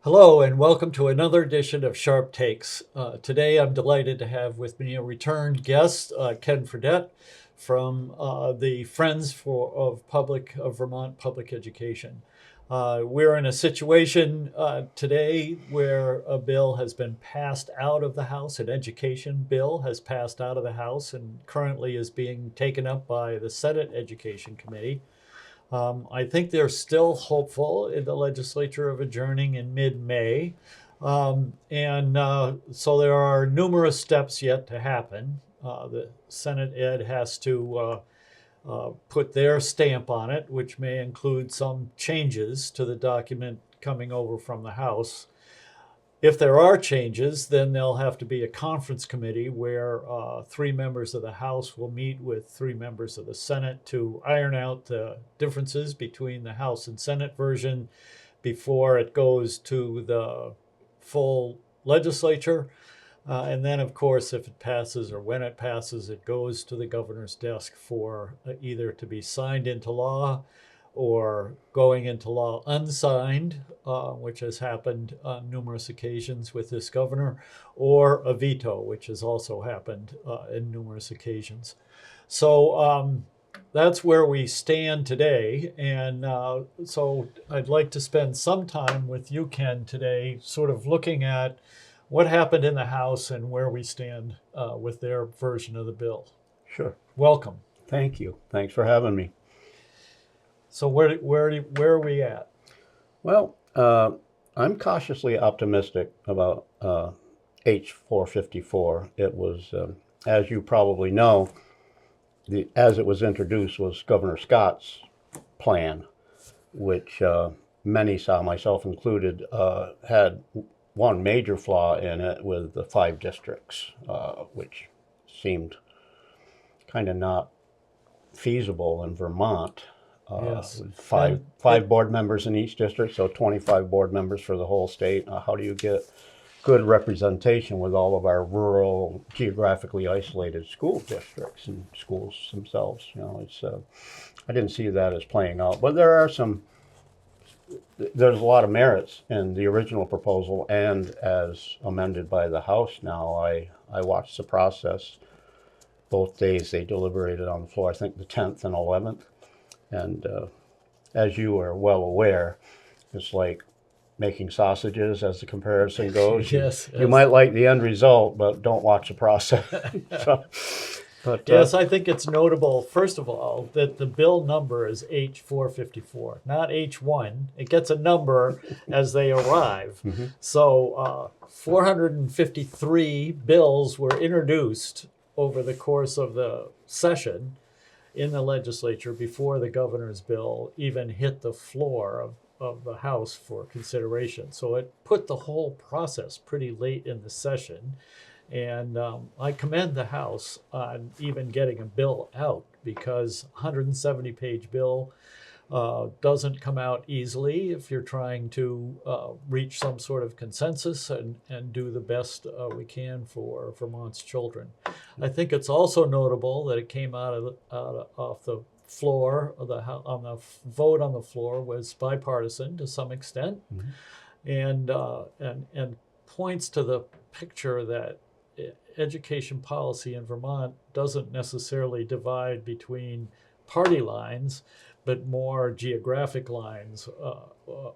Hello, and welcome to another edition of Sharpe Takes. Today, I'm delighted to have with me a returned guest, Ken Fredette, from the Friends of Vermont Public Education. We're in a situation today where a bill has been passed out of the House, an education bill has passed out of the House, and currently is being taken up by the Senate Education Committee. I think they're still hopeful in the legislature of adjourning in mid-May. And so there are numerous steps yet to happen. The Senate Ed has to put their stamp on it, which may include some changes to the document coming over from the House. If there are changes, then there'll have to be a conference committee where three members of the House will meet with three members of the Senate to iron out the differences between the House and Senate version before it goes to the full legislature. And then, of course, if it passes or when it passes, it goes to the governor's desk for either to be signed into law or going into law unsigned, which has happened on numerous occasions with this governor, or a veto, which has also happened in numerous occasions. So that's where we stand today. And so I'd like to spend some time with you, Ken, today, sort of looking at what happened in the House and where we stand with their version of the bill. Sure. Welcome. Thank you. Thanks for having me. So where are we at? Well, I'm cautiously optimistic about H454. It was, as you probably know, as it was introduced was Governor Scott's plan, which many saw, myself included, had one major flaw in it with the 5 districts, which seemed kind of not feasible in Vermont. Yes. With five board members in each district, so 25 board members for the whole state. How do you get good representation with all of our rural, geographically isolated school districts and schools themselves? It's I didn't see that as playing out, but there's a lot of merits in the original proposal and as amended by the House now. I watched the process. Both days they deliberated on the floor, I think the 10th and 11th. And as you are well aware, it's like making sausages as the comparison goes. Yes. You might like the end result, but don't watch the process. Yes, I think it's notable, first of all, that the bill number is H454, not H1. It gets a number as they arrive. Mm-hmm. So 453 bills were introduced over the course of the session in the legislature before the governor's bill even hit the floor of the House for consideration. So it put the whole process pretty late in the session. And I commend the House on even getting a bill out, because 170-page bill doesn't come out easily if you're trying to reach some sort of consensus and do the best we can for Vermont's children. I think it's also notable that it came off the floor of on the vote on the floor was bipartisan to some extent, and points to the picture that education policy in Vermont doesn't necessarily divide between party lines, but more geographic lines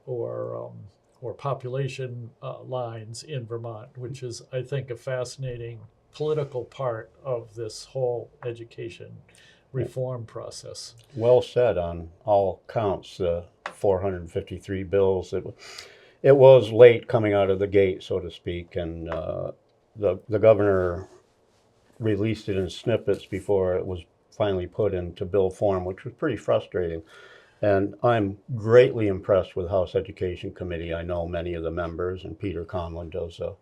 or population lines in Vermont, which is, I think, a fascinating political part of this whole education reform process. Well said on all counts. 453 bills. It was late coming out of the gate, so to speak, and the governor released it in snippets before it was finally put into bill form, which was pretty frustrating. And I'm greatly impressed with House Education Committee. I know many of the members, and Peter Conlon does a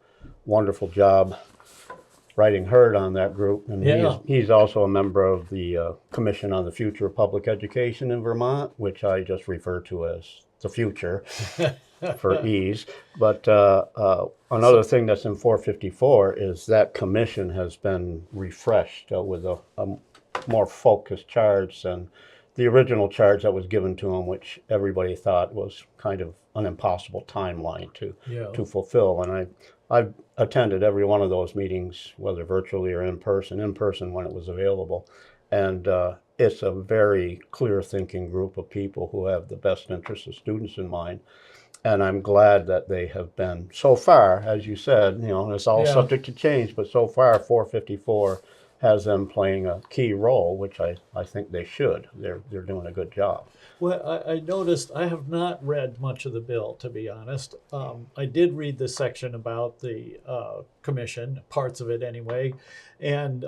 wonderful job writing herd on that group. And he's also a member of the Commission on the Future of Public Education in Vermont, which I just refer to as the future for ease. But another thing that's in 454 is that commission has been refreshed with a more focused charge than the original charge that was given to them, which everybody thought was kind of an impossible timeline Yeah. to fulfill. And I've attended every one of those meetings, whether virtually or in person when it was available. And it's a very clear thinking group of people who have the best interests of students in mind. And I'm glad that they have been, so far, as you said, it's all Yeah. subject to change, but so far 454 has them playing a key role, which I think they should. They're doing a good job. Well, I noticed I have not read much of the bill, to be honest. I did read the section about the commission, parts of it anyway. And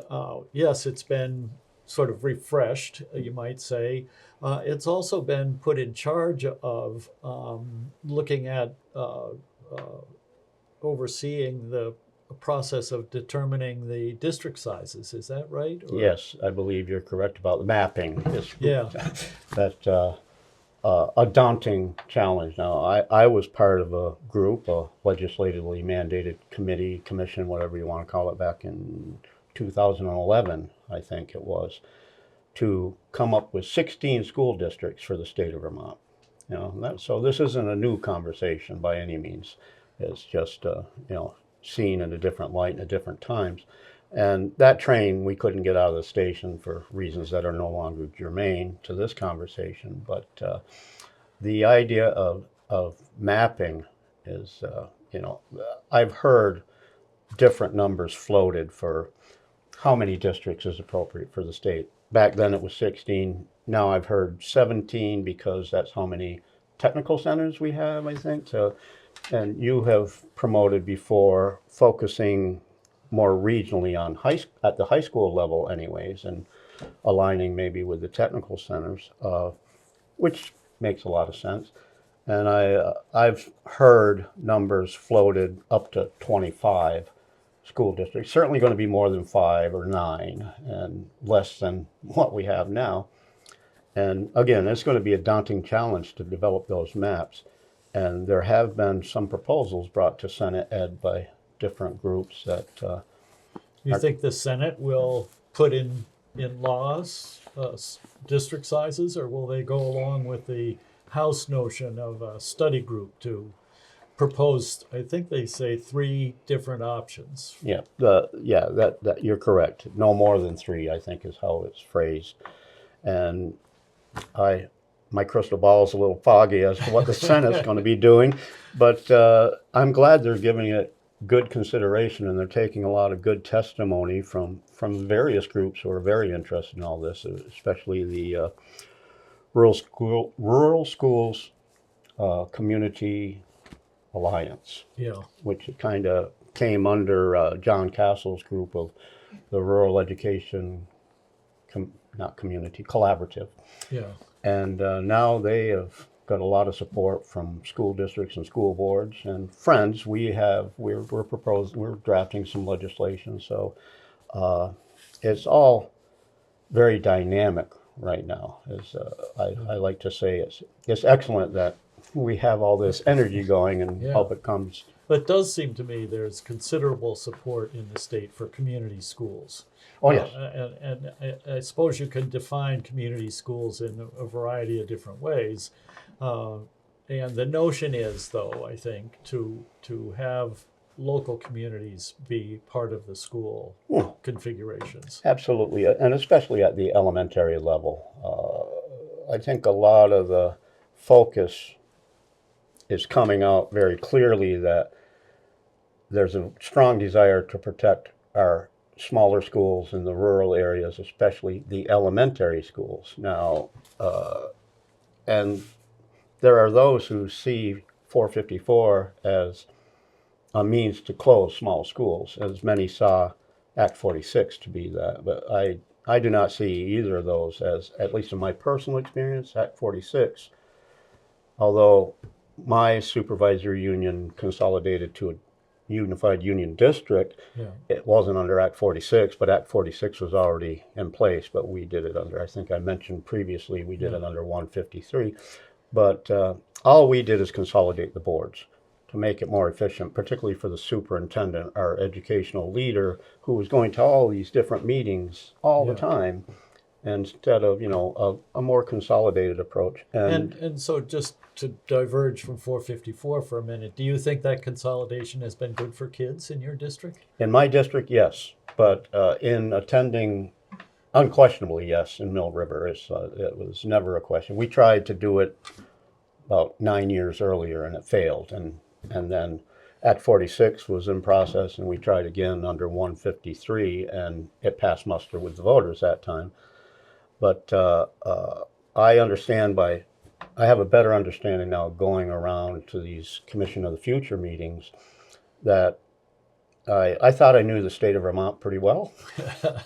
yes, it's been sort of refreshed, you might say. It's also been put in charge of looking at overseeing the process of determining the district sizes. Is that right? Or- Yes, I believe you're correct about the mapping. Yeah. That a daunting challenge. Now, I was part of a group, a legislatively mandated commission, whatever you want to call it, back in 2011, I think it was, to come up with 16 school districts for the state of Vermont. So this isn't a new conversation by any means. It's just, seen in a different light and at different times. And that train, we couldn't get out of the station for reasons that are no longer germane to this conversation. But the idea of mapping is, I've heard different numbers floated for how many districts is appropriate for the state. Back then it was 16. Now I've heard 17 because that's how many technical centers we have, I think. So, and you have promoted before focusing more regionally on at the high school level anyways, and aligning maybe with the technical centers, which makes a lot of sense. And I've heard numbers floated up to 25 school districts, certainly going to be more than 5 or 9 and less than what we have now. And again, it's going to be a daunting challenge to develop those maps. And there have been some proposals brought to Senate Ed by different groups that You think the Senate will put in laws district sizes, or will they go along with the House notion of a study group to propose? I think they say 3 different options. that you're correct. No more than 3, I think, is how it's phrased. And my crystal ball is a little foggy as to what the Senate's going to be doing, but I'm glad they're giving it good consideration, and they're taking a lot of good testimony from various groups who are very interested in all this, especially the Rural Schools Community Alliance, Yeah. which kind of came under John Castle's group of the Rural Education, not Community, Collaborative. Yeah. And now they have got a lot of support from school districts and school boards and friends. We're drafting some legislation. So it's all very dynamic right now. As I like to say, it's excellent that we have all this energy going and Yeah. hope it comes. But it does seem to me there's considerable support in the state for community schools. Oh, yes. And I suppose you can define community schools in a variety of different ways. And the notion is, though, I think, to have local communities be part of the school configurations. Absolutely, and especially at the elementary level. I think a lot of the focus is coming out very clearly that there's a strong desire to protect our smaller schools in the rural areas, especially the elementary schools. Now, and there are those who see 454 as a means to close small schools, as many saw Act 46 to be that. But I do not see either of those as, at least in my personal experience, Act 46, although my supervisory union consolidated to a unified union district, it wasn't under Act 46, but Act 46 was already in place, but we did it under, I think I mentioned previously, we did it under 153. But all we did is consolidate the boards to make it more efficient, particularly for the superintendent, our educational leader, who was going to all these different meetings all the time. instead of, a more consolidated approach. And so just to diverge from 454 for a minute, do you think that consolidation has been good for kids in your district? In my district, yes, but in attending, unquestionably, yes, in Mill River, it was never a question. We tried to do it about 9 years earlier, and it failed, and then Act 46 was in process, and we tried again under 153, and it passed muster with the voters that time. But I understand I have a better understanding now going around to these Commission of the Future meetings that I thought I knew the state of Vermont pretty well,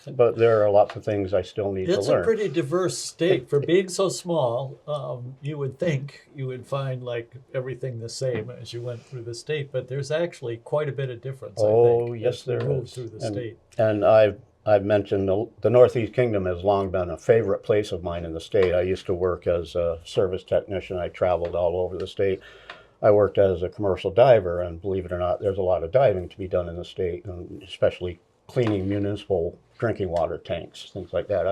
but there are lots of things I still need to It's learn. a pretty diverse state. For being so small, you would think you would find like everything the same as you went through the state, but there's actually quite a bit of difference, I think, Yes, as we there move is. through the state. And I've mentioned the Northeast Kingdom has long been a favorite place of mine in the state. I used to work as a service technician. I traveled all over the state. I worked as a commercial diver, and believe it or not, there's a lot of diving to be done in the state, and especially cleaning municipal drinking water tanks, things like that.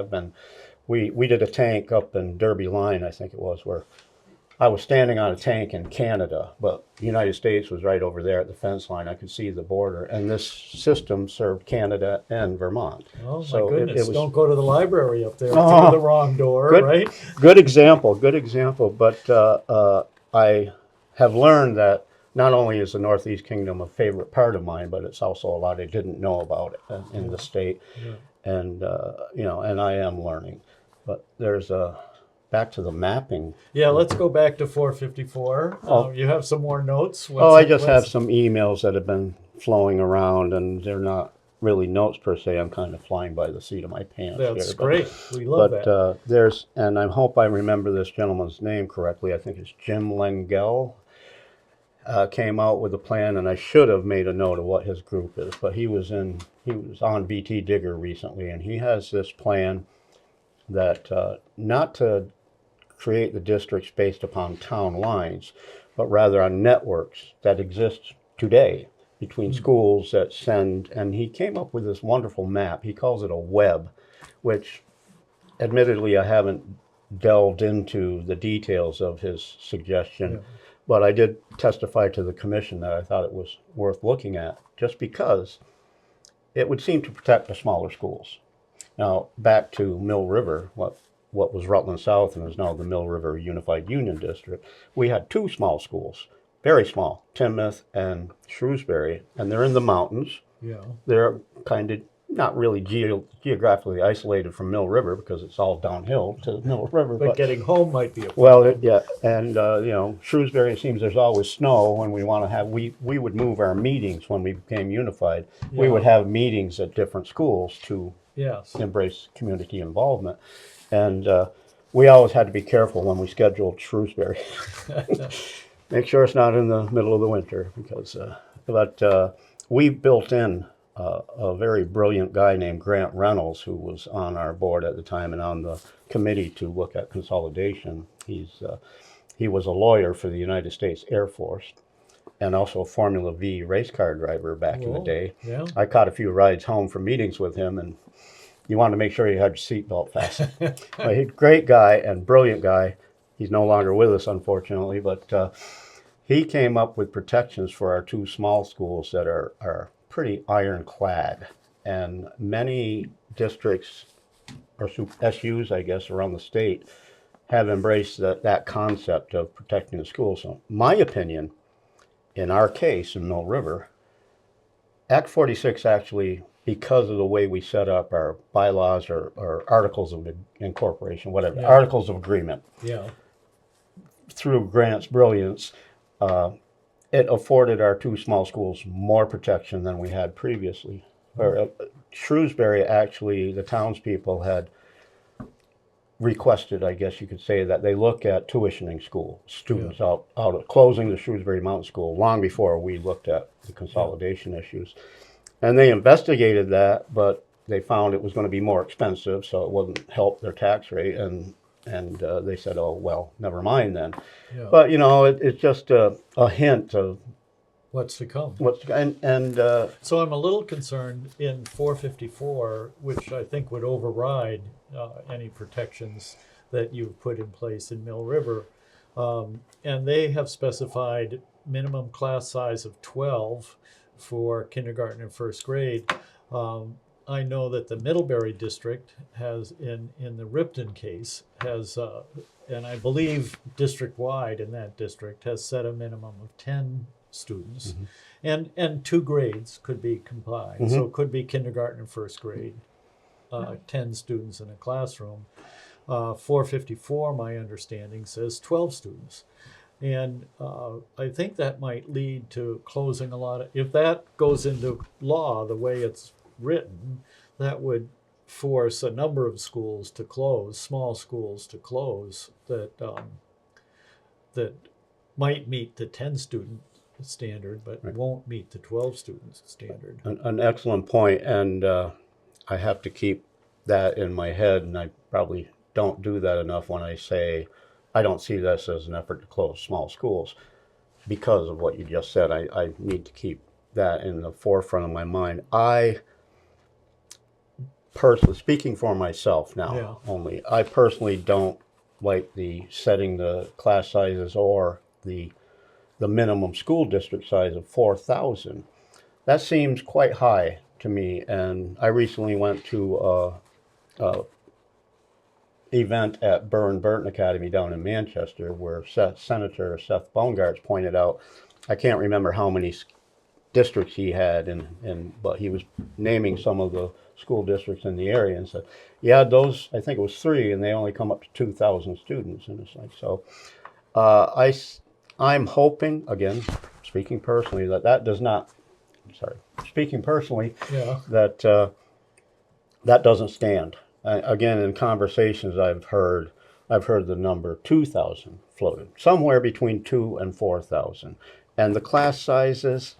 We did a tank up in Derby Line, I think it was, where I was standing on a tank in Canada, but the United States was right over there at the fence line. I could see the border, and this system served Canada and Vermont. Oh, my So goodness. it was Don't go to the library up there Oh, through the wrong door, good, right? good example. But I have learned that not only is the Northeast Kingdom a favorite part of mine, but it's also a lot I didn't know about it in the state, Yeah. and and I am learning. But there's back to the mapping. Yeah, let's go back to 454. Oh. You have some more notes? I just have some emails that have been flowing around, and they're not really notes per se. I'm kind of flying by the seat of my pants That's here. great. We love that. There's, and I hope I remember this gentleman's name correctly. I think it's Jim Lengel. Came out with a plan, and I should have made a note of what his group is. But he was on BT Digger recently, and he has this plan that not to create the districts based upon town lines, but rather on networks that exist today between schools that send. And he came up with this wonderful map. He calls it a web, which admittedly I haven't delved into the details of his suggestion. Yeah. But I did testify to the commission that I thought it was worth looking at, just because it would seem to protect the smaller schools. Now, back to Mill River, what was Rutland South and is now the Mill River Unified Union District, we had two small schools, very small, Timoth and Shrewsbury, and they're in the mountains. Yeah. They're kind of not really geographically isolated from Mill River because it's all downhill to Mill River. But getting home might be a problem. Well, yeah, and Shrewsbury, it seems there's always snow, and we want to have, we would move our meetings when we became unified. We Yeah. would have meetings at different schools to Yes. embrace community involvement, and we always had to be careful when we scheduled Shrewsbury. Make sure it's not in the middle of the winter, because we built in a very brilliant guy named Grant Reynolds, who was on our board at the time and on the committee to look at consolidation. He was a lawyer for the United States Air Force and also a Formula V race car driver back in the Cool. day. Yeah. I caught a few rides home from meetings with him, and you wanted to make sure you had your seatbelt fastened. But he's a great guy and brilliant guy. He's no longer with us, unfortunately, but he came up with protections for our two small schools that are pretty ironclad, and many districts or SUs, I guess, around the state have embraced that concept of protecting the schools. So my opinion, in our case in Mill River, Act 46 actually, because of the way we set up our bylaws or articles of incorporation, whatever, Yeah. articles of agreement, Yeah. through Grant's brilliance, it afforded our two small schools more protection than we had previously. Shrewsbury, actually, the townspeople had requested, I guess you could say, that they look at tuitioning school students out of closing the Shrewsbury Mountain School long before we looked at the consolidation issues. And they investigated that, but they found it was going to be more expensive, so it wouldn't help their tax rate, and they said, oh, well, never mind then. Yeah. But, it's just a hint of what's to come. So So I'm a little concerned in 454, which I think would override any protections that you've put in place in Mill River. And they have specified minimum class size of 12 for kindergarten and first grade. I know that the Middlebury district has, in the Ripton case, has, and I believe district-wide in that district, has set a minimum of 10 students. And two grades could be combined. So it could be kindergarten and first grade, 10 students in a classroom. 454, my understanding, says 12 students. And I think that might lead to closing a lot of, if that goes into law the way it's written, that would force a number of schools to close, small schools to close, that might meet the 10 student standard, but won't meet the 12 student standard. an excellent point, and I have to keep that in my head, and I probably don't do that enough when I say I don't see this as an effort to close small schools because of what you just said. I need to keep that in the forefront of my mind. I personally, speaking for myself now only, I personally don't like the setting the class sizes or the minimum school district size of 4,000. That seems quite high to me, and I recently went to a event at Burton Academy down in Manchester where Senator Seth Bongartz pointed out, I can't remember how many districts he had, but he was naming some of the school districts in the area and said, yeah, those, I think it was 3, and they only come up to 2,000 students. And it's like, so I'm hoping, again, speaking personally, that that doesn't stand. Again, in conversations I've heard the number 2,000 floated, somewhere between 2,000 and 4,000. And the class sizes,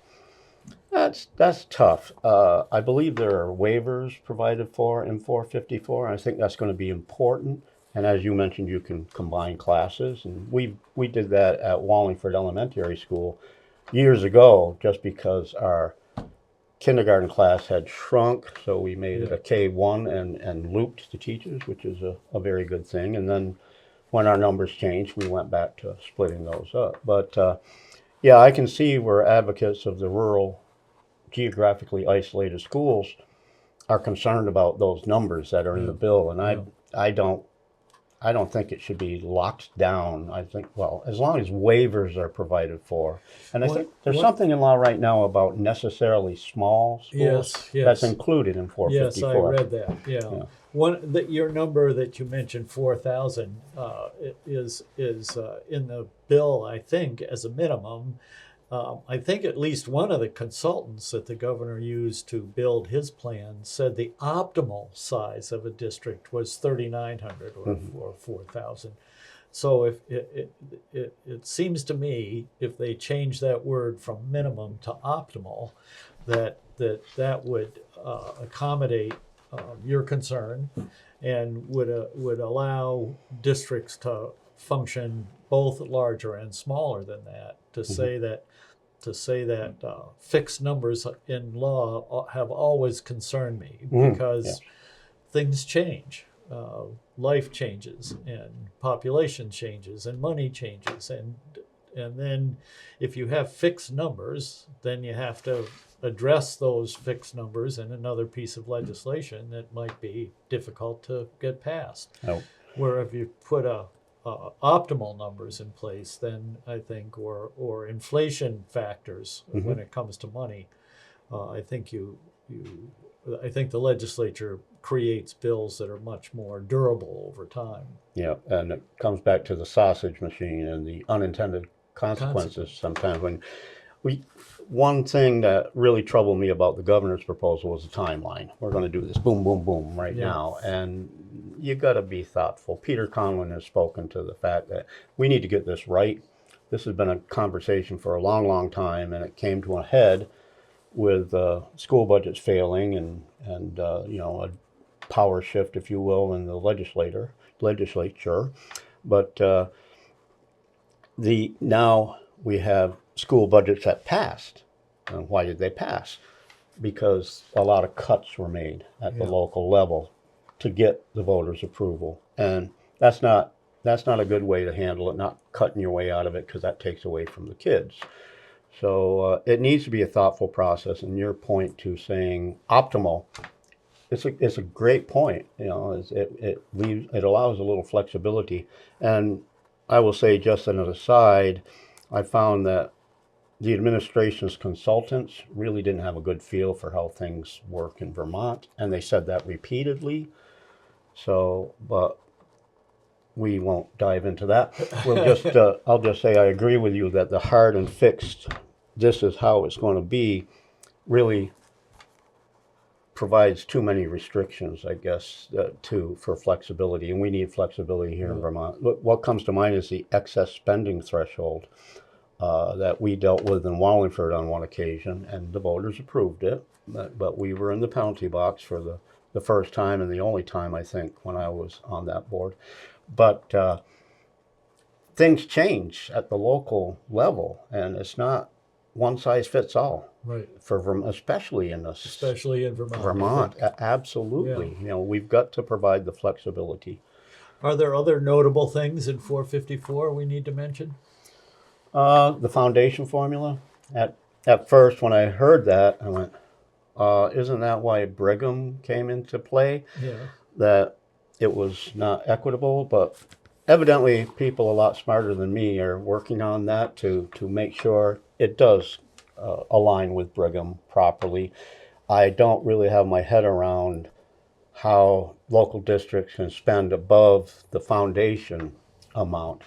that's tough. I believe there are waivers provided for in 454. And I think that's going to be important. And as you mentioned, you can combine classes. And we did that at Wallingford Elementary School years ago just because our kindergarten class had shrunk, so we made it a K1 and looped the teachers, which is a very good thing. And then when our numbers changed, we went back to splitting those up. But yeah, I can see where advocates of the rural, geographically isolated schools are concerned about those numbers that are in the bill. And I don't think it should be locked down. I think, well, as long as waivers are provided for. And I think there's something in law right now about necessarily small schools. Yes. That's included in 454. Yes, I read that. Yeah. Your number that you mentioned, 4,000, is in the bill, I think, as a minimum. I think at least one of the consultants that the governor used to build his plan said the optimal size of a district was 3,900 or 4,000. So if it seems to me, if they change that word from minimum to optimal, that would accommodate your concern and would allow districts to function both larger and smaller than that. To say that fixed numbers in law have always concerned me because things change, life changes, and population changes, and money changes, and then if you have fixed numbers, then you have to address those fixed numbers in another piece of legislation that might be difficult to get passed. Oh. Where if you put optimal numbers in place, then I think, or inflation factors when it comes to money, I think I think the legislature creates bills that are much more durable over time. Yeah, and it comes back to the sausage machine and the unintended consequences sometimes. One thing that really troubled me about the governor's proposal was the timeline. We're going to do this boom, boom, boom right now. And you got to be thoughtful. Peter Conlon has spoken to the fact that we need to get this right. This has been a conversation for a long, long time, and it came to a head with school budgets failing and a power shift, if you will, in the legislature. But now we have school budgets that passed. And why did they pass? Because a lot of cuts were made at the Yeah. local level to get the voters' approval. And that's not a good way to handle it, not cutting your way out of it, because that takes away from the kids. So it needs to be a thoughtful process. And your point to saying optimal, it's a great point. You know, it allows a little flexibility. And I will say, just as an aside, I found that the administration's consultants really didn't have a good feel for how things work in Vermont, and they said that repeatedly. So, but we won't dive into that. I'll just say I agree with you that the hard and fixed, this is how it's going to be, really provides too many restrictions, I guess, for flexibility, and we need flexibility here in Vermont. What comes to mind is the excess spending threshold that we dealt with in Wallingford on one occasion, and the voters approved it, but we were in the penalty box for the first time and the only time, I think, when I was on that board. But things change at the local level, and it's not one size fits all. Right. For especially in Vermont. Vermont, absolutely. Yeah. You know, we've got to provide the flexibility. Are there other notable things in 454 we need to mention? The foundation formula. At first, when I heard that, I went, "Isn't that why Brigham came into play? Yeah. That it was not equitable?" But evidently, people a lot smarter than me are working on that to make sure it does align with Brigham properly. I don't really have my head around how local districts can spend above the foundation amount.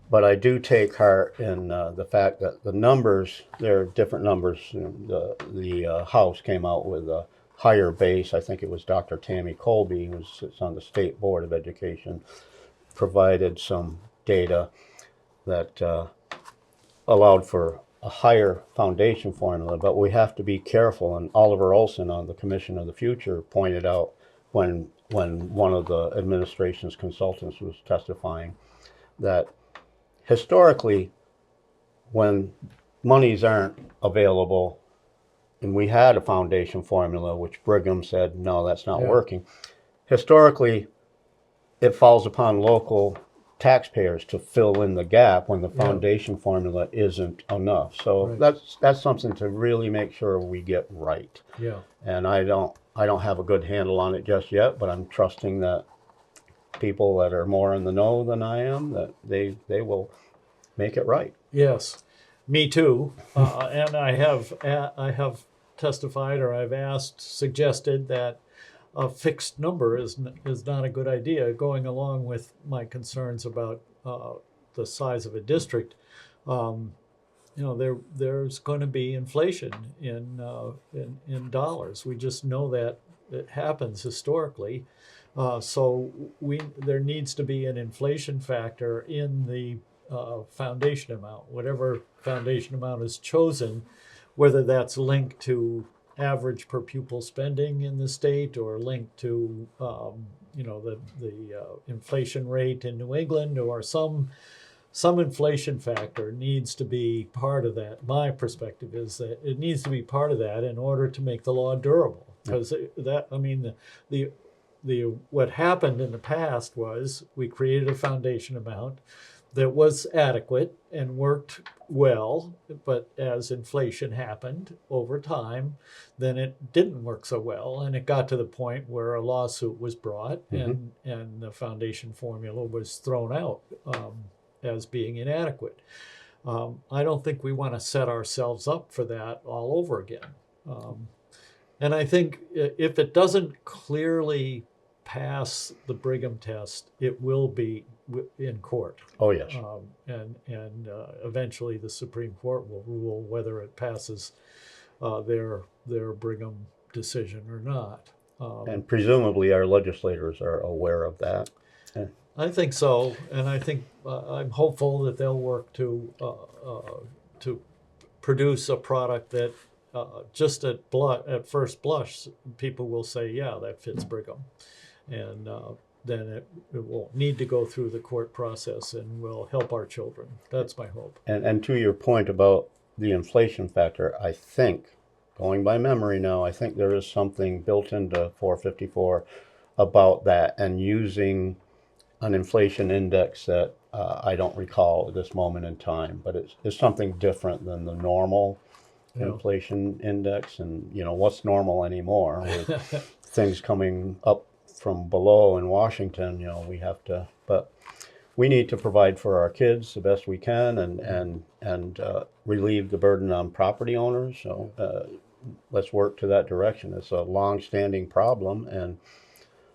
But I do take heart in the fact that the numbers, there are different numbers. You know, the House came out with a higher base. I think it was Dr. Tammy Colby, who sits on the State Board of Education, provided some data that allowed for a higher foundation formula. But we have to be careful. And Oliver Olson on the Commission of the Future pointed out when one of the administration's consultants was testifying that historically, when monies aren't available, and we had a foundation formula, which Brigham said, no, that's not working. Historically, it falls upon local taxpayers to fill in the gap when the foundation formula isn't enough. So that's something to really make sure we get right. Yeah. And I don't have a good handle on it just yet, but I'm trusting that people that are more in the know than I am, that they will make it right. Yes, me too. And I have testified, or I've suggested that a fixed number is not a good idea. Going along with my concerns about the size of a district, there's going to be inflation in dollars. We just know that it happens historically. So there needs to be an inflation factor in the foundation amount, whatever foundation amount is chosen, whether that's linked to average per pupil spending in the state or linked to the inflation rate in New England, or some inflation factor needs to be part of that. My perspective is that it needs to be part of that in order to make the law durable, because what happened in the past was we created a foundation amount that was adequate and worked well, but as inflation happened over time, then it didn't work so well, and it got to the point where a lawsuit was brought, and the foundation formula was thrown out as being inadequate. I don't think we want to set ourselves up for that all over again. And I think if it doesn't clearly pass the Brigham test, it will be in court. Oh, yes. And eventually the Supreme Court will rule whether it passes their Brigham decision or not. And presumably our legislators are aware of that. I think so, and I think I'm hopeful that they'll work to produce a product that just at first blush, people will say, yeah, that fits Brigham. And then it won't need to go through the court process and will help our children. That's my hope. And to your point about the inflation factor, I think, going by memory now, I think there is something built into 454 about that, and using an inflation index that I don't recall at this moment in time, but it's something different than the normal inflation index. And what's normal anymore with things coming up from below in Washington? We have to, but we need to provide for our kids the best we can, and relieve the burden on property owners. So let's work to that direction. It's a long-standing problem, and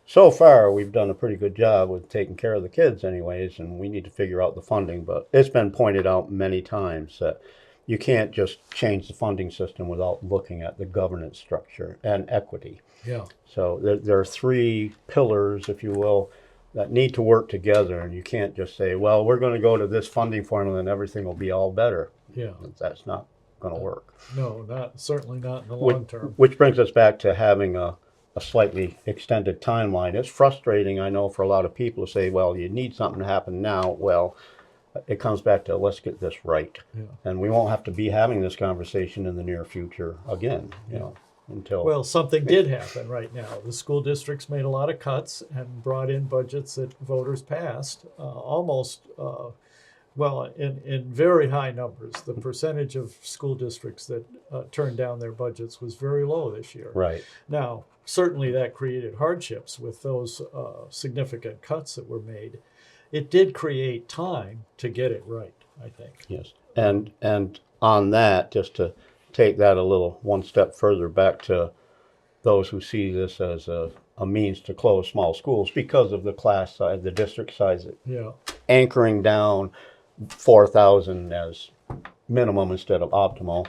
so far we've done a pretty good job with taking care of the kids anyways, and we need to figure out the funding. But it's been pointed out many times that you can't just change the funding system without looking at the governance structure and equity. Yeah. So there are three pillars, if you will, that need to work together, and you can't just say, well, we're going to go to this funding formula and everything will be all better. Yeah. That's not going to work. No, certainly not in the long term. Which brings us back to having a slightly extended timeline. It's frustrating, I know, for a lot of people to say, well, you need something to happen now. Well, it comes back to, let's get this right. Yeah. And we won't have to be having this conversation in the near future again, until... Well, something did happen right now. The school districts made a lot of cuts and brought in budgets that voters passed, in very high numbers. The percentage of school districts that turned down their budgets was very low this year. Right. Now, certainly that created hardships with those significant cuts that were made. It did create time to get it right, I think. Yes. And on that, just to take that a little one step further, back to those who see this as a means to close small schools because of the class size, the district size, anchoring down 4,000 as minimum instead of optimal,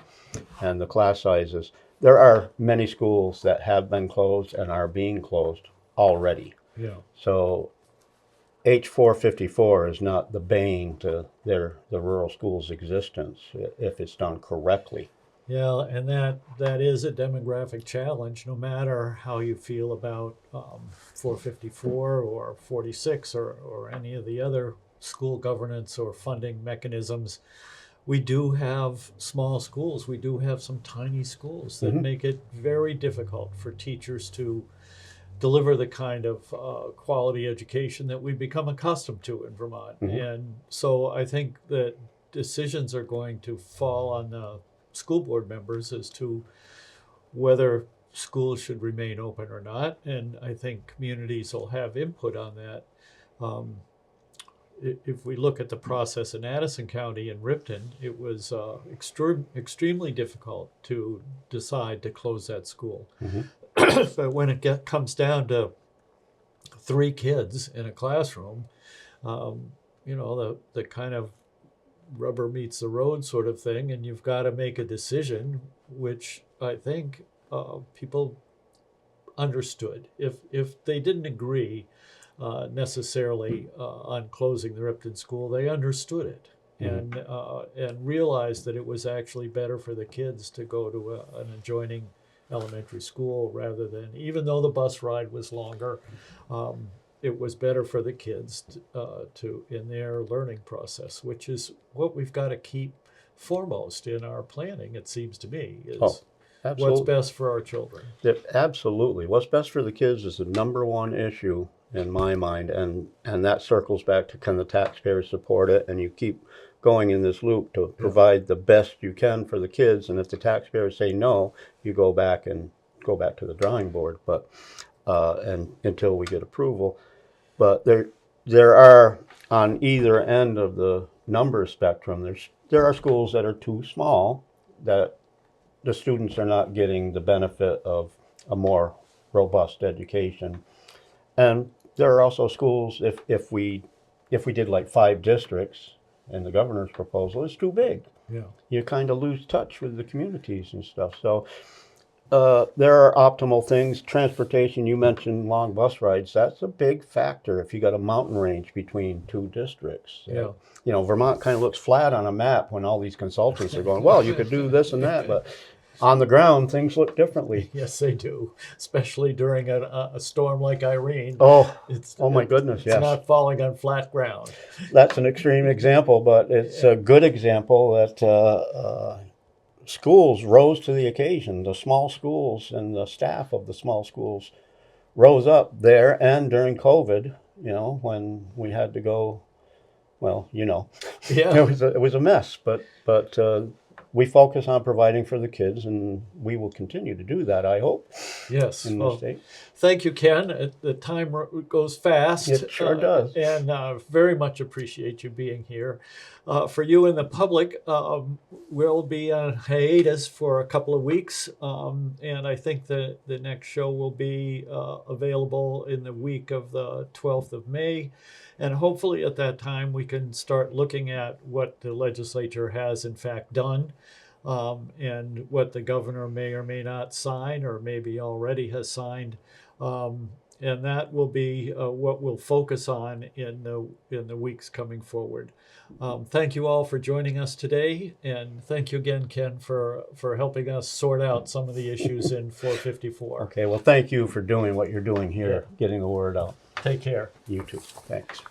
and the class sizes. There are many schools that have been closed and are being closed already. Yeah. So H454 is not the bane to the rural school's existence if it's done correctly. Yeah, and that is a demographic challenge, no matter how you feel about 454 or 46 or any of the other school governance or funding mechanisms. We do have small schools. We do have some tiny schools that make it very difficult for teachers to deliver the kind of quality education that we've become accustomed to in Vermont. And so I think that decisions are going to fall on the school board members as to whether schools should remain open or not. And I think communities will have input on that. If we look at the process in Addison County and Ripton, it was extremely difficult to decide to close that school. But when it comes down to 3 kids in a classroom, the kind of rubber meets the road sort of thing, and you've got to make a decision, which I think people understood. If they didn't agree necessarily on closing the Ripton school, they understood it and realized that it was actually better for the kids to go to an adjoining elementary school rather than, even though the bus ride was longer, it was better for the kids to in their learning process, which is what we've got to keep foremost in our planning, it seems to me, is what's best for our children. Absolutely. What's best for the kids is the number one issue in my mind, and that circles back to, can the taxpayers support it? And you keep going in this loop to provide the best you can for the kids, and if the taxpayers say no, you go back to the drawing board, but and until we get approval. But there are, on either end of the number spectrum, there are schools that are too small, that the students are not getting the benefit of a more robust education. And there are also schools, if we did like 5 districts in the governor's proposal, it's too big. Yeah. You kind of lose touch with the communities and stuff. So there are optimal things. Transportation, you mentioned long bus rides. That's a big factor if you got a mountain range between 2 districts. Yeah. Vermont kind of looks flat on a map when all these consultants are going, well, you could do this and that, but on the ground, things look differently. Yes, they do, especially during a storm like Irene. Oh my goodness, yes. It's not falling on flat ground. That's an extreme example, but it's a good example that schools rose to the occasion. The small schools and the staff of the small schools rose up there, and during COVID, when we had to go, well, Yeah. it was a mess, but we focus on providing for the kids, and we will continue to do that, I hope, Yes. in the Well, state. thank you, Ken. The time goes fast. It sure does. And very much appreciate you being here. For you in the public, we'll be on hiatus for a couple of weeks. And I think the next show will be available in the week of the 12th of May. And hopefully at that time, we can start looking at what the legislature has in fact done, and what the governor may or may not sign, or maybe already has signed. And that will be what we'll focus on in the weeks coming forward. Thank you all for joining us today, and thank you again, Ken, for helping us sort out some of the issues in 454. Okay, well, thank you for doing what you're doing here, getting the word out. Take care. You too. Thanks.